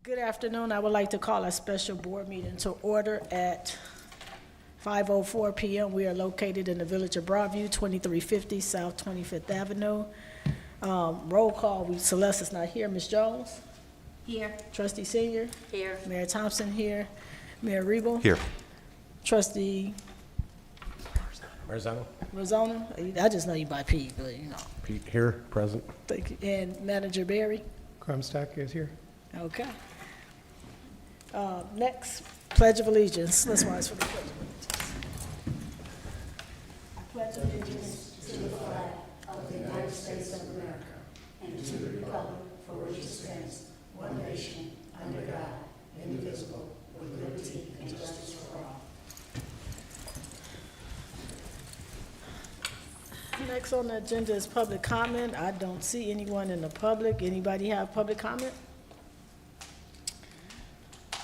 Good afternoon. I would like to call a special board meeting to order at 5:04 p.m. We are located in the village of Broadview, 2350 South 25th Avenue. Roll call, Celeste is not here. Ms. Jones? Here. Trustee Senior? Here. Mayor Thompson here. Mayor Rebel? Here. Trustee Marzano. Rozzano? I just know you by Pete, but you know. Pete here, present. Thank you. And Manager Barry? Crumstock is here. Okay. Next, Pledge of Allegiance. Let's rise for the Pledge of Allegiance. I pledge allegiance to the flag of the United States of America and to the republic for which it stands, one nation, under God, indivisible, with liberty and justice for all. Next on the agenda is public comment. I don't see anyone in the public. Anybody have public comment?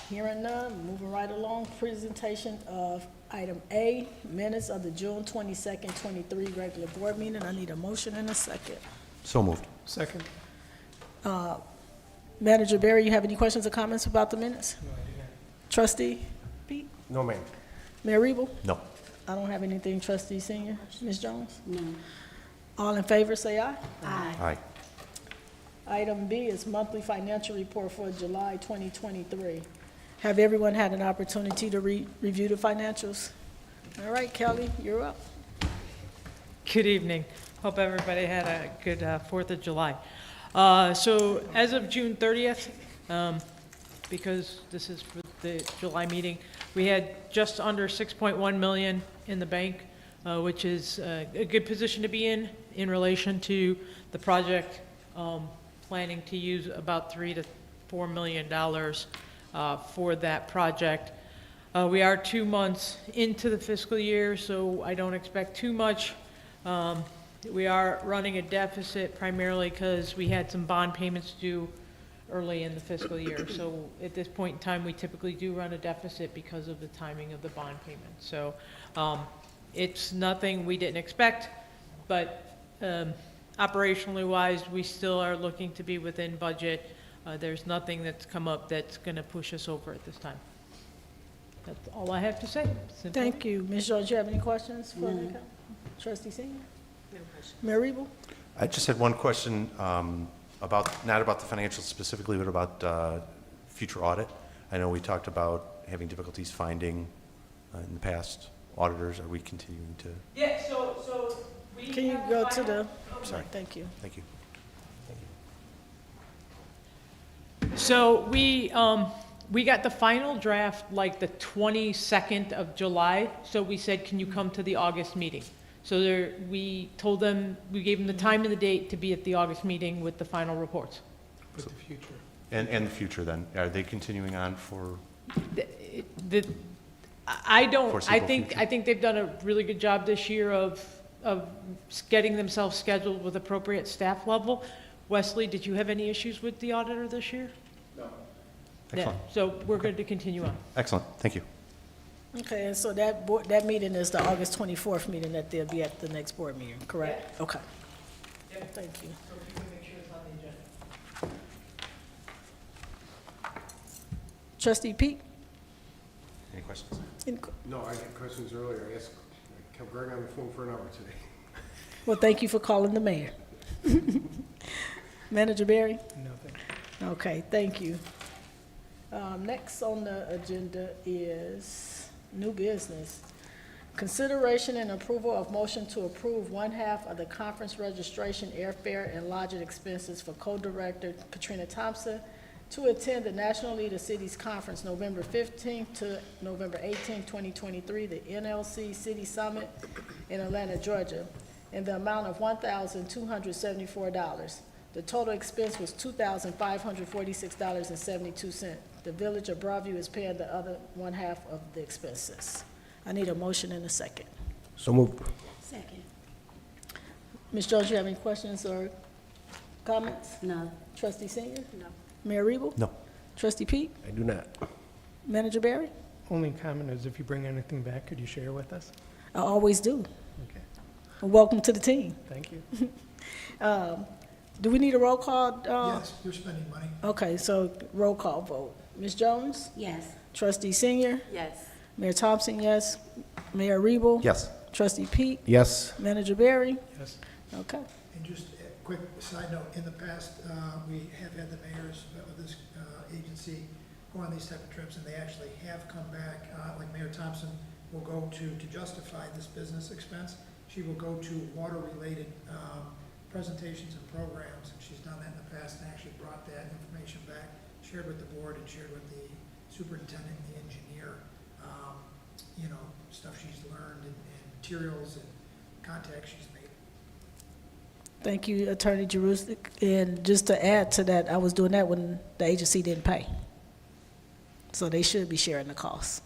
Hearing none, moving right along. Presentation of item A, minutes of the June 22nd, 23 regular board meeting. I need a motion and a second. So moved. Second. Manager Barry, you have any questions or comments about the minutes? No, I do not. Trustee Pete? No, ma'am. Mayor Rebel? No. I don't have anything. Trustee Senior? Ms. Jones? No. All in favor, say aye. Aye. Aye. Item B is monthly financial report for July 2023. Have everyone had an opportunity to review the financials? All right, Kelly, you're up. Good evening. Hope everybody had a good 4th of July. So as of June 30th, because this is for the July meeting, we had just under 6.1 million in the bank, which is a good position to be in relation to the project, planning to use about $3 to $4 million for that project. We are 2 months into the fiscal year, so I don't expect too much. We are running a deficit primarily because we had some bond payments due early in the fiscal year. So at this point in time, we typically do run a deficit because of the timing of the bond payment. So it's nothing we didn't expect, but operationally wise, we still are looking to be within budget. There's nothing that's come up that's going to push us over at this time. That's all I have to say. Simply. Thank you. Ms. Jones, do you have any questions for No. Trustee Senior? No question. Mayor Rebel? I just had one question about, not about the financials specifically, but about future audit. I know we talked about having difficulties finding in the past auditors. Are we continuing to? Yeah, so we Can you go to the, Sorry. thank you. Thank you. So we got the final draft like the 22nd of July. So we said, can you come to the August meeting? So we told them, we gave them the time and the date to be at the August meeting with the final reports. For the future. And the future then? Are they continuing on for? I think they've done a really good job this year of getting themselves scheduled with appropriate staff level. Wesley, did you have any issues with the auditor this year? No. Yeah, Excellent. so we're going to continue on. Excellent. Thank you. Okay, and so that meeting is the August 24th meeting that they'll be at the next board meeting, correct? Okay. Thank you. So if you can make sure it's on the agenda. Trustee Pete? Any questions? No, I had questions earlier. I kept Greg on the phone for an hour today. Well, thank you for calling the mayor. Manager Barry? Nothing. Okay, thank you. Next on the agenda is new business. Consideration and approval of motion to approve 1/2 of the conference registration, airfare, and lodging expenses for co-director Katrina Thompson to attend the National League of Cities Conference November 15th to November 18th, 2023, the NLC City Summit in Atlanta, Georgia, in the amount of $1,274. The total expense was $2,546.72. The Village of Broadview is paying the other 1/2 of the expenses. I need a motion and a second. So moved. Second. Ms. Jones, you have any questions or comments? No. Trustee Senior? No. Mayor Rebel? No. Trustee Pete? I do not. Manager Barry? Only comment is if you bring anything back, could you share with us? I always do. Okay. Welcome to the team. Thank you. Do we need a roll call? Yes, you're spending money. Okay, so roll call vote. Ms. Jones? Yes. Trustee Senior? Yes. Mayor Thompson, yes. Mayor Rebo? Yes. Trustee Pete? Yes. Manager Barry? Yes. Okay. And just a quick side note, in the past, we have had the mayors of this agency go on these type of trips, and they actually have come back, like Mayor Thompson will go to justify this business expense, she will go to water-related presentations and programs, and she's done that in the past, and actually brought that information back, shared with the board and shared with the superintendent and the engineer, you know, stuff she's learned and materials and contacts she's made. Thank you, Attorney Jerusik. And just to add to that, I was doing that when the agency didn't pay. So they should be sharing the costs.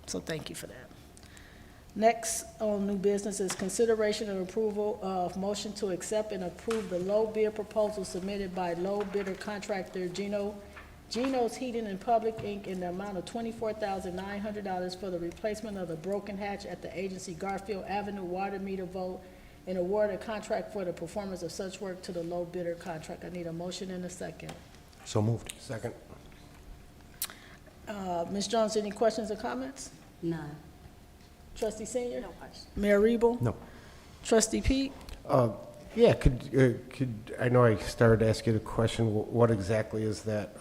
So thank you for that. Next on new business is consideration and approval of motion to accept and approve the low bid proposal submitted by low bidder contractor Geno's Heating and Public, Inc. in the amount of $24,900 for the replacement of the broken hatch at the agency Garfield Avenue water meter vault, and award a contract for the performance of such work to the low bidder contract. I need a motion and a second. So moved. Second. Ms. Jones, any questions or comments? None. Trustee Senior? No question. Mayor Rebo? No. Trustee Pete? Yeah, I know I started to ask you the question, what exactly is that,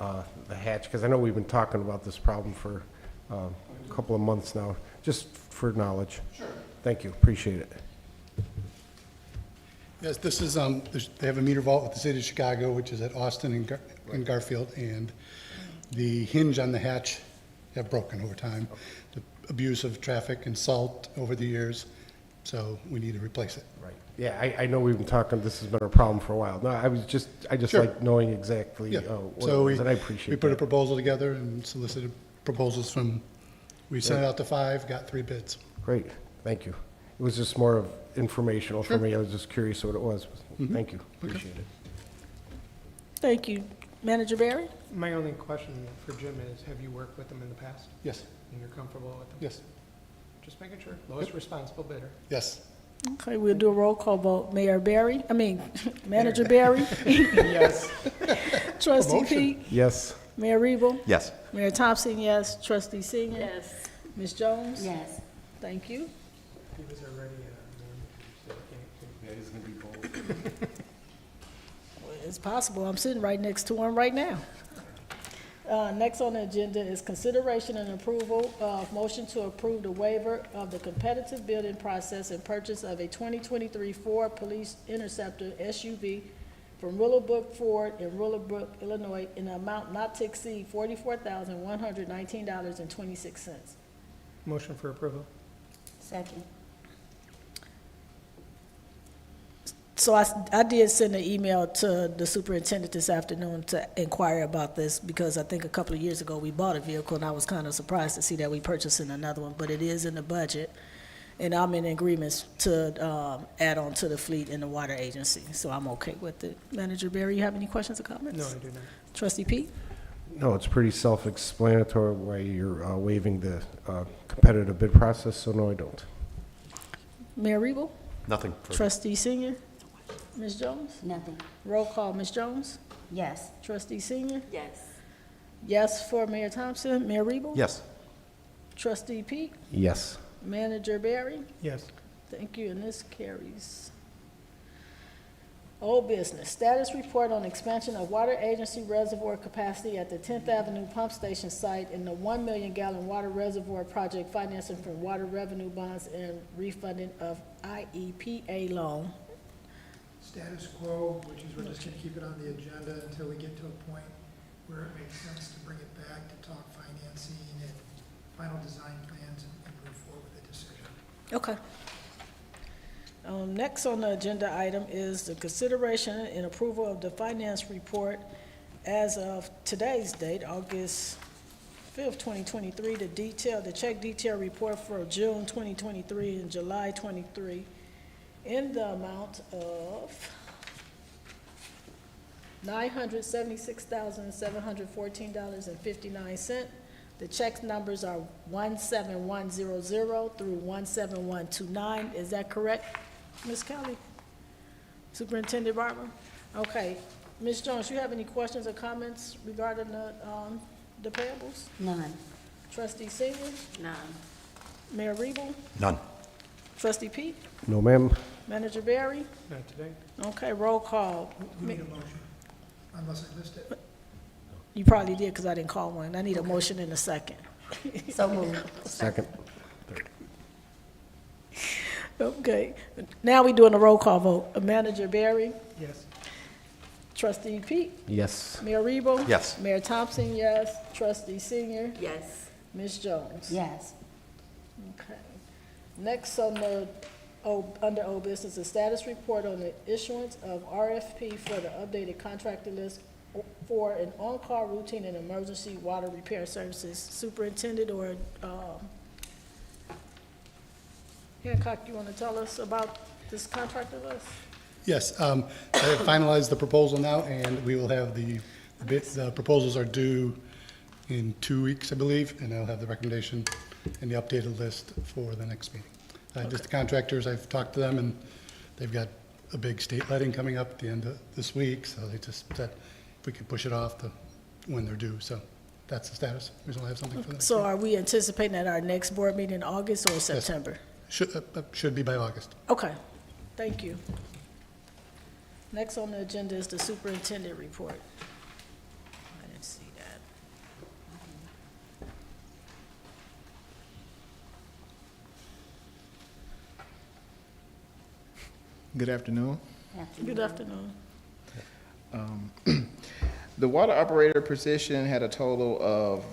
the hatch? Because I know we've been talking about this problem for a couple of months now, just for knowledge. Sure. Thank you, appreciate it. Yes, this is, they have a meter vault with the city of Chicago, which is at Austin and Garfield, and the hinge on the hatch have broken over time. The abuse of traffic and salt over the years, so we need to replace it. Right. Yeah, I know we've been talking, this has been a problem for a while. No, I just Sure. like knowing exactly Yeah. what So it was, and I appreciate we put a that. proposal together and solicited proposals from, we sent it out to 5, got 3 bids. Great, thank you. It was just more of informational for me, I was just curious what it was. Thank you, appreciate it. Thank you. Manager Barry? My only question for Jim is, have you worked with them in the past? Yes, And you're comfortable with them? yes, Just making sure. Lowest responsible bidder. yes. Okay, we'll do a roll call vote. Manager Barry? Yes. Trustee Promotion. Pete? Yes, Mayor Rebo? Yes. Mayor Thompson, yes. Trustee Senior? Yes. Ms. Jones? Yes. Thank you. He was already a manager, so I can't. That is gonna be bold. Well, it's possible. I'm sitting right next to one right now. Next on the agenda is consideration and approval of motion to approve the waiver of the competitive bidding process and purchase of a 2023 Ford Police Interceptor SUV from Willowbrook Ford in Willowbrook, Illinois, in an amount not to exceed $44,119.26. Motion for approval. Second. So I did send an email to the superintendent this afternoon to inquire about this, because I think a couple of years ago we bought a vehicle, and I was kind of surprised to see that we purchasing another one, but it is in the budget, and I'm in agreement to add on to the fleet in the water agency, so I'm okay with it. Manager Barry, you have any questions or comments? No, I do not. Trustee Pete? no, it's pretty self-explanatory why you're waiving the competitive bid process, so no, I don't. Mayor Rebo? Nothing further. Trustee Senior? Ms. Jones? Nothing. Roll call, Ms. Jones? Yes. Trustee Senior? Yes. Yes for Mayor Thompson. Mayor Rebo? Yes. Trustee Pete? Yes. Manager Barry? Yes. Thank you, and this carries. Old business, status report on expansion of water agency reservoir capacity at the 10th Avenue Pump Station site in the 1 million gallon water reservoir project financing from water revenue bonds and refunding of IEPA loan. Status quo, which is we're just gonna keep it on the agenda until we get to a point where it makes sense to bring it back to talk financing and final design plans and move forward with the decision. Okay. Next on the agenda item is the consideration and approval of the finance report as of today's date, August 5th, 2023, the check detail report for June 2023 and July 23 in the amount of $976,714.59. The check numbers are 17100 through 17129. Is that correct, Ms. Kelly? Superintendent Barber? Okay, Ms. Jones, you have any questions or comments regarding the payables? None. Trustee Senior, None. Mayor Rebo, None. Trustee Pete, No, ma'am. Manager Barry. Not today. Okay, roll call. Who made a motion? Unless I missed it. You probably did, because I didn't call one. I need a motion in a second. So moved. Second. Okay, now we doing a roll call vote. Manager Barry, Yes. Trustee Pete, Yes. Mayor Rebo. Yes. Mayor Thompson, yes. Trustee Senior, Yes. Ms. Jones. Yes. Okay. Next on the, under old business, the status report on the issuance of RFP for the updated contractor list for an on-call routine and emergency water repair services. Superintendent or, Hancock, you want to tell us about this contractor list? Yes, I have finalized the proposal now, and we will have the proposals are due in 2 weeks, I believe, and I'll have the recommendation and the updated list for the next meeting. Just the contractors, I've talked to them, and they've got a big state letting coming up at the end of this week, so they just said if we could push it off to when they're due, so that's the status. We will have something for that. So are we anticipating at our next board meeting in August or September? Should be by August. Okay, thank you. Next on the agenda is the superintendent report. I didn't see that. Good afternoon. Good afternoon. The water operator position had a total of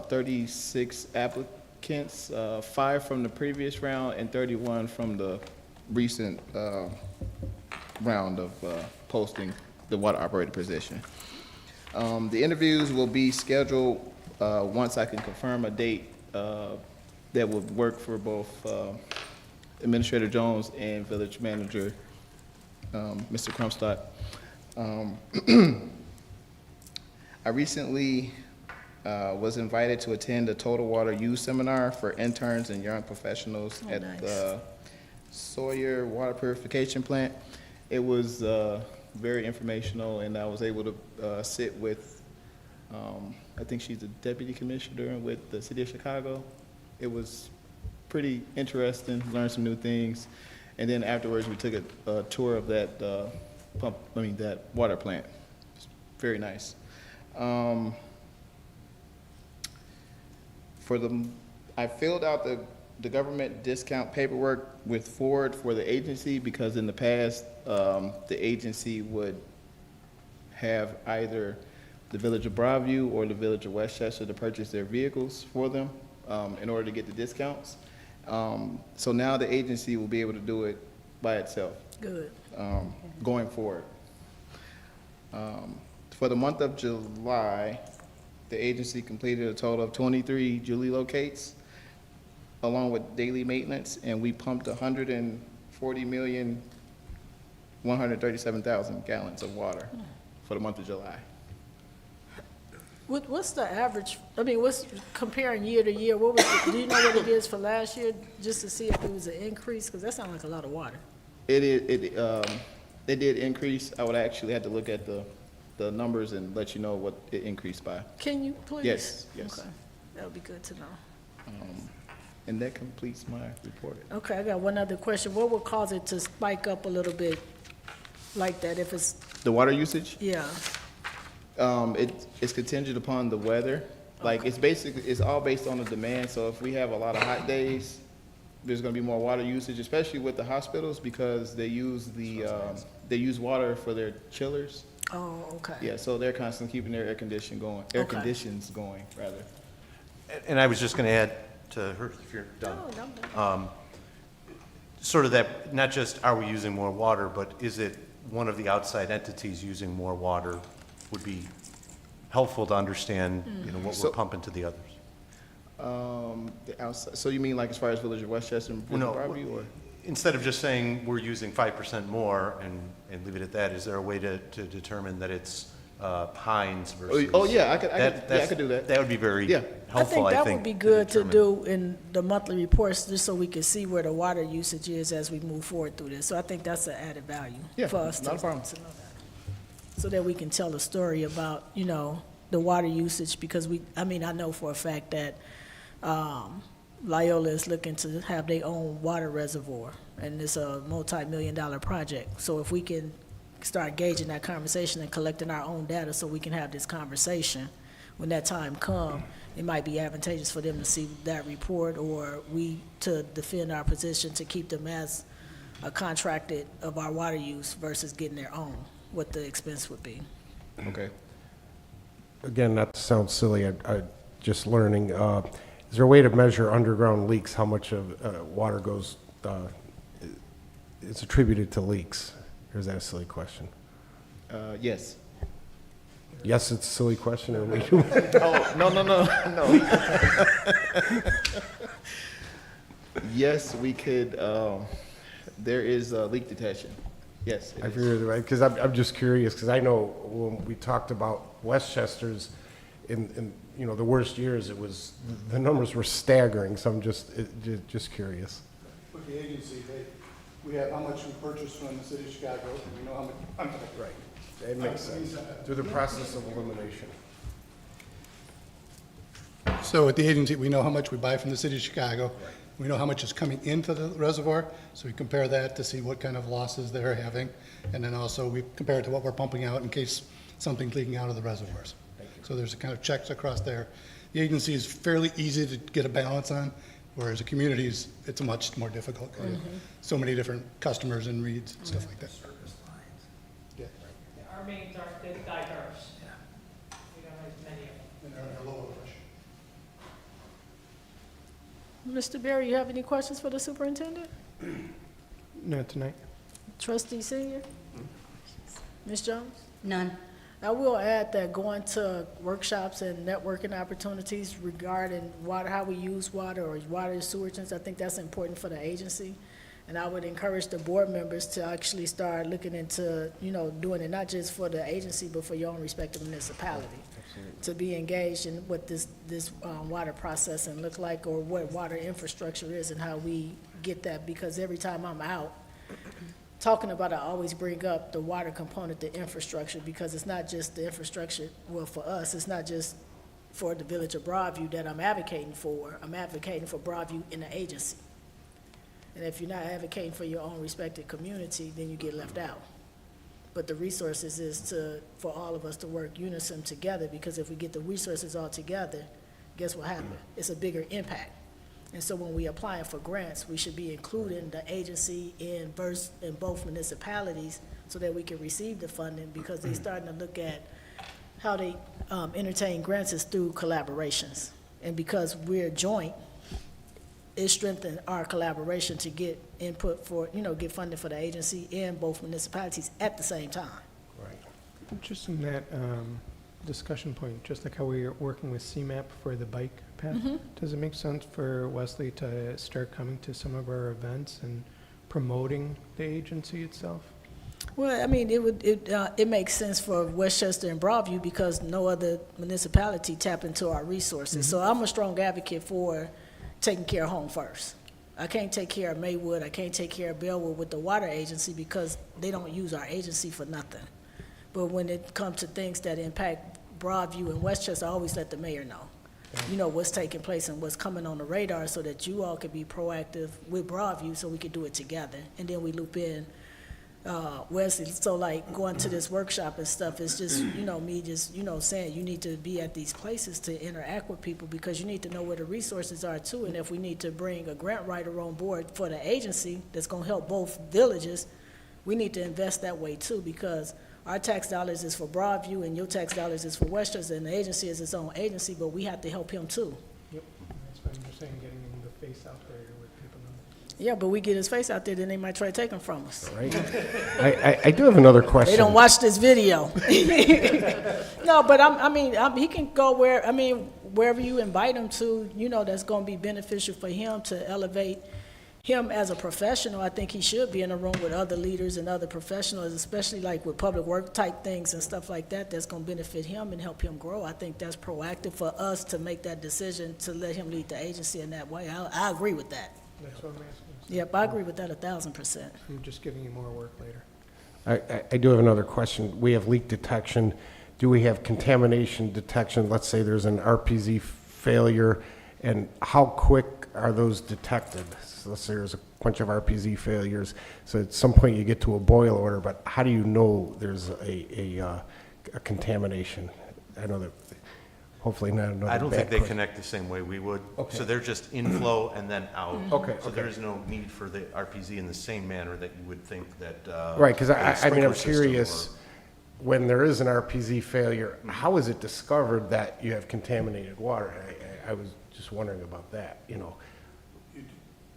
36 applicants, 5 from the previous round and 31 from the recent round of posting the water operator position. The interviews will be scheduled once I can confirm a date that would work for both Administrator Jones and Village Manager Mr. Crumstott. I recently was invited to attend a Total Water Use Seminar for interns and young professionals Oh, at nice. the Sawyer Water Purification Plant. It was very informational, and I was able to sit with, I think she's a deputy commissioner with the city of Chicago. It was pretty interesting, learned some new things. And then afterwards, we took a tour of that that water plant. It's very nice. I filled out the government discount paperwork with Ford for the agency because in the past, the agency would have either the Village of Broadview or the Village of Westchester to purchase their vehicles for them in order to get the discounts. So now the agency will be able to do it by itself Good. going forward. For the month of July, the agency completed a total of 23 Julie locates along with daily maintenance, and we pumped 140,137,000 gallons of water for the month of July. What's the average, I mean, what's, comparing year to year, what was, do you know what it is for last year, just to see if it was an increase? Because that sounds like a lot of water. It did increase. I would actually have to look at the numbers and let you know what it increased by. Can you, please? Yes, yes. Okay, that would be good to know. And that completes my report. Okay, I got one other question. What would cause it to spike up a little bit like that if it's, The water usage? yeah? It's contingent upon the weather. Like, it's all based on the demand. So if we have a lot of hot days, there's gonna be more water usage, especially with the hospitals because they use they use water for their chillers. Oh, okay. Yeah, so they're constantly keeping their air conditions going, rather. And I was just going to add to her, if you're done. No, I'm done. Sort of that, not just are we using more water, but is it one of the outside entities using more water would be helpful to understand, what we're So- pumping to the others. The outside, so you mean like as far as Village of Westchester and Village of Broadview, or? Instead of just saying we're using 5% more and leave it at that, is there a way to determine that it's Heinz versus? Oh, yeah, I could do that. That would be very Yeah. helpful, I think that would be good to determine. do in the monthly reports, just so we can see where the water usage is as we move forward through this. So I think that's an added value Yeah, for us to not a problem. know that. so that we can tell a story about, you know, the water usage, because I know for a fact that Loyola is looking to have their own water reservoir, and it's a multi-million-dollar project. So if we can start engaging that conversation and collecting our own data so we can have this conversation, when that time comes, it might be advantageous for them to see that report, or we to defend our position to keep them as a contracted of our water use versus getting their own, what the expense would be. Okay. Again, not to sound silly, I just learning, is there a way to measure underground leaks, how much of water goes, is attributed to leaks? Or is that a silly question? Yes. Yes, it's a silly question, or we Oh, no. Yes, we could, there is leak detection. Yes, it I is. figured, right, because I'm just curious, because I know when we talked about Westchester's, in you know, the worst years, it was, the numbers were staggering, so I'm just curious. With the agency, we have how much we purchased from the city of Chicago, and we know how much, Right, it makes sense, through the process of elimination. So at the agency, we know how much we buy from the city of Chicago. We know how much is coming into the reservoir, so we compare that to see what kind of losses they're having. And then also we compare it to what we're pumping out in case something's leaking out of the reservoirs. So there's a kind of checks across there. The agency is fairly easy to get a balance on, whereas the communities, it's much more difficult. 'Cause so many different customers and reads and stuff like that. Service lines. Yeah. Our mains are diverse. We don't have as many of them. And they're lower pressure. Mr. Berry, you have any questions for the superintendent? Not tonight. Trustee Senior? Ms. Jones? None. I will add that going to workshops and networking opportunities regarding water, how we use water, or water stewards, I think that's important for the agency. And I would encourage the board members to actually start looking into, you know, doing it not just for the agency, but for your own respective municipality. To be engaged in what this water processing look like, or what water infrastructure is, and how we get that, because every time I'm out talking about it, I always bring up the water component, the infrastructure, because it's not just the infrastructure, well, for us, it's not just for the village of Broadview that I'm advocating for Broadview in the agency. And if you're not advocating for your own respected community, then you get left out. But the resources is for all of us to work unison together, because if we get the resources all together, guess what happens? It's a bigger impact. And so when we applying for grants, we should be including the agency in both municipalities so that we can receive the funding, because they're starting to look at how they entertain grants is through collaborations. And because we're joint, it strengthens our collaboration to get input for, you know, get funding for the agency and both municipalities at the same time. Right. Just in that discussion point, just like how we are working with CMAP for the bike path, does it make sense for Wesley to start coming to some of our events and promoting the agency itself? Well, I mean, it makes sense for Westchester and Broadview, because no other municipality tap into our resources. So I'm a strong advocate for taking care of home first. I can't take care of Maywood, I can't take care of Bellwood with the water agency, because they don't use our agency for nothing. But when it comes to things that impact Broadview and Westchester, I always let the mayor know, you know, what's taking place and what's coming on the radar, so that you all can be proactive with Broadview, so we can do it together. And then we loop in Wesley. So like going to this workshop and stuff is just, you know, me just, you know, saying you need to be at these places to interact with people, because you need to know where the resources are too. And if we need to bring a grant writer on board for the agency that's gonna help both villages, we need to invest that way too, because our tax dollars is for Broadview and your tax dollars is for Westchester, and the agency is its own agency, but we have to help him too. Yep. That's what I'm just saying, getting the face out there with people know. Yeah, but we get his face out there, then they might try to take him from us. Right. I do have another question. They don't watch this video. No, but he can go wherever you invite him to, you know, that's gonna be beneficial for him to elevate him as a professional. I think he should be in a room with other leaders and other professionals, especially like with public work type things and stuff like that, that's gonna benefit him and help him grow. I think that's proactive for us to make that decision to let him lead the agency in that way. I agree with that. That's what I'm asking. Yep, I agree with that 1,000%. I'm just giving you more work later. I do have another question. We have leak detection. Do we have contamination detection? Let's say there's an RPZ failure, and how quick are those detected? So let's say there's a bunch of RPZ failures, so at some point you get to a boil order, but how do you know there's a contamination? I know that, hopefully not another I don't bad think they question. connect the same way we would. Okay. So they're just inflow and then out. Okay, So okay. there is no need for the RPZ in the same manner that you would think that. Right, because a I mean, sprinkler I'm system curious, or- when there is an RPZ failure, how is it discovered that you have contaminated water? I was just wondering about that, you know?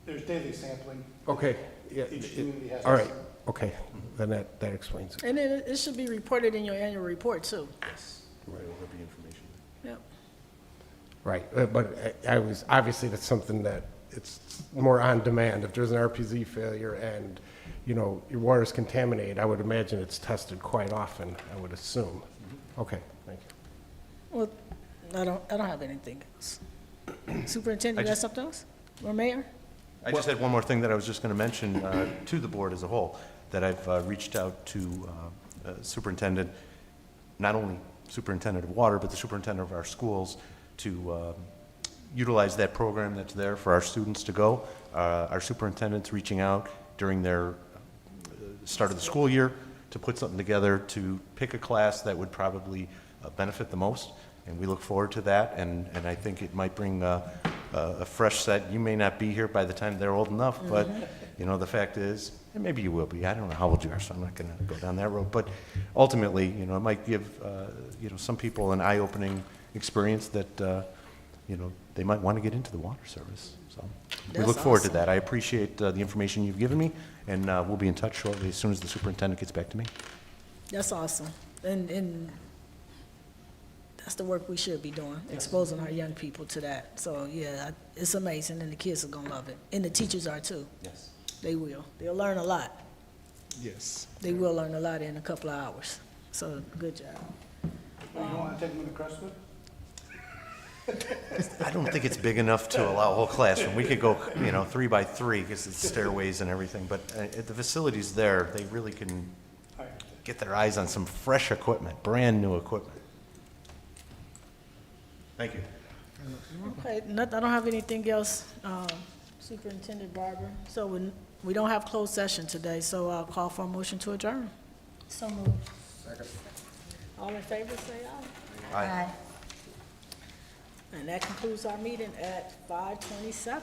There's daily sampling. Okay, yeah. Each community has. All right, okay, then that explains it. And then it should be reported in your annual report too. Right, there'll be information. Yep. Right, but I was, obviously, that's something that it's more on demand. If there's an RPZ failure and, you know, your water's contaminated, I would imagine it's tested quite often, I would assume. Okay, thank you. Well, I don't have anything else. Superintendent, you have something else? Or Mayor? I just had one more thing that I was just going to mention to the board as a whole, that I've reached out to superintendent, not only superintendent of water, but the superintendent of our schools to utilize that program that's there for our students to go. Our superintendent's reaching out during their start of the school year to put something together to pick a class that would probably benefit the most. And we look forward to that, and I think it might bring a fresh set. You may not be here by the time they're old enough, but, you know, the fact is, and maybe you will be, I don't know how old you are, so I'm not going to go down that road, but ultimately, you know, it might give, you know, some people an eye-opening experience that, you know, they might want to get into the water service, so. We That's look forward to awesome. that. I appreciate the information you've given me, and we'll be in touch shortly as soon as the superintendent gets back to me. That's awesome. And that's the work we should be doing, exposing our young people to that. So, yeah, it's amazing, and the kids are gonna love it. And the teachers are too. Yes. They will. They'll learn a lot. Yes. They will learn a lot in a couple of hours. So, good job. You don't want to take them to Crestwood? I don't think it's big enough to allow a whole classroom. We could go, you know, 3 by 3 because it's stairways and everything, but the facilities there, they really can get their eyes on some fresh equipment, brand-new equipment. Thank you. Okay, I don't have anything else, Superintendent Barber. So we don't have closed session today, so I'll call for a motion to adjourn. So moved. All in favor, say aye. Aye. And that concludes our meeting at 5:27.